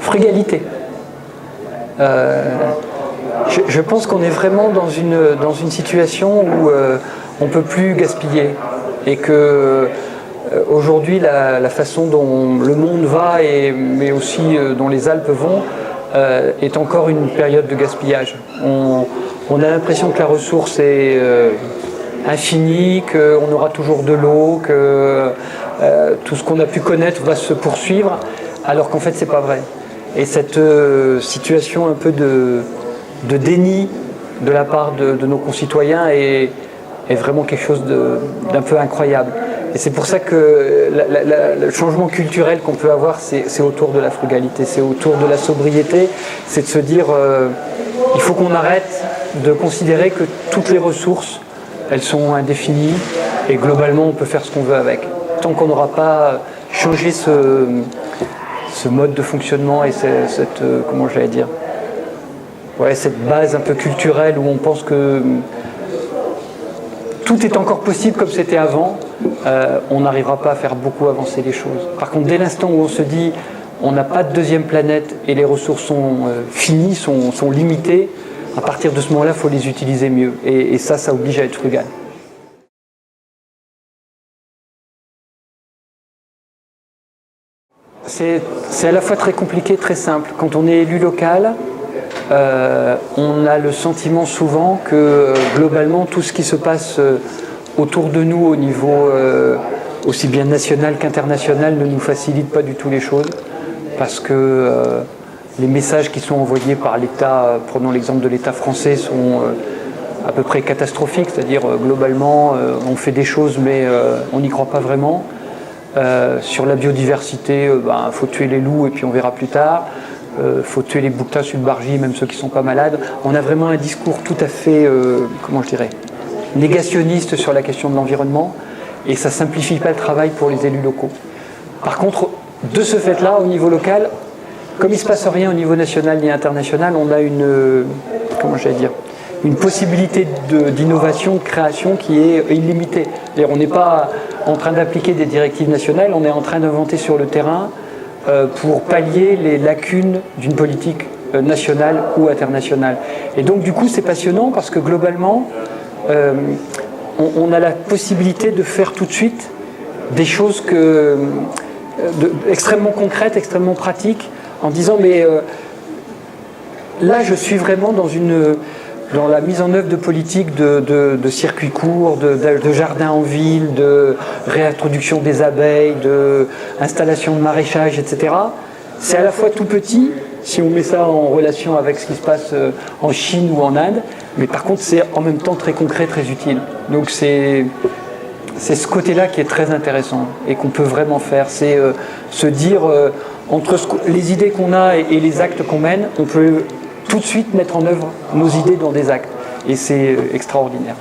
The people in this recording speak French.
frugalité. Je pense qu'on est vraiment dans une situation où on ne peut plus gaspiller et que aujourd'hui la façon dont le monde va, mais aussi dont les Alpes vont, est encore une période de gaspillage. On a l'impression que la ressource est infinie, qu'on aura toujours de l'eau, que tout ce qu'on a pu connaître va se poursuivre, alors qu'en fait c'est pas vrai. Et cette situation un peu de déni de la part de nos concitoyens est vraiment quelque chose d'un peu incroyable. Et c'est pour ça que le changement culturel qu'on peut avoir, c'est autour de la frugalité, c'est autour de la sobriété, c'est de se dire il faut qu'on arrête de considérer que toutes les ressources, elles sont indéfinies et globalement on peut faire ce qu'on veut avec. Tant qu'on n'aura pas changé ce mode de fonctionnement et cette comment j'allais dire, cette base un peu culturelle où on pense que tout est encore possible comme c'était avant, on n'arrivera pas à faire beaucoup avancer les choses. Par contre, dès l'instant où on se dit on n'a pas de deuxième planète et les ressources sont finies, sont limitées, à partir de ce moment-là, il faut les utiliser mieux. Et ça oblige à être frugal. C'est à la fois très compliqué et très simple. Quand on est élu local, on a le sentiment souvent que globalement tout ce qui se passe autour de nous au niveau aussi bien national qu'international ne nous facilite pas du tout les choses parce que les messages qui sont envoyés par l'État, prenons l'exemple de l'État français, sont à peu près catastrophiques, c'est-à-dire globalement on fait des choses mais on n'y croit pas vraiment. Sur la biodiversité, faut tuer les loups et puis on verra plus tard. Faut tuer les bouquetins subbargis, même ceux qui ne sont pas malades. On a vraiment un discours tout à fait, négationniste sur la question de l'environnement et ça ne simplifie pas le travail pour les élus locaux. Par contre, de ce fait-là, au niveau local, comme il ne se passe rien au niveau national ni international, on a une possibilité d'innovation, de création qui est illimitée. C'est-à-dire, on n'est pas en train d'appliquer des directives nationales, on est en train d'inventer sur le terrain pour pallier les lacunes d'une politique nationale ou internationale. Et donc du coup c'est passionnant parce que globalement on a la possibilité de faire tout de suite des choses extrêmement concrètes, extrêmement pratiques, en disant mais là je suis vraiment dans la mise en œuvre de politiques de circuits courts, de jardins en ville, de réintroduction des abeilles, d'installation de maraîchage, etc. C'est à la fois tout petit, si on met ça en relation avec ce qui se passe en Chine ou en Inde, mais par contre c'est en même temps très concret, très utile. Donc c'est ce côté-là qui est très intéressant et qu'on peut vraiment faire. C'est se dire, entre les idées qu'on a et les actes qu'on mène, on peut tout de suite mettre en œuvre nos idées dans des actes. Et c'est extraordinaire.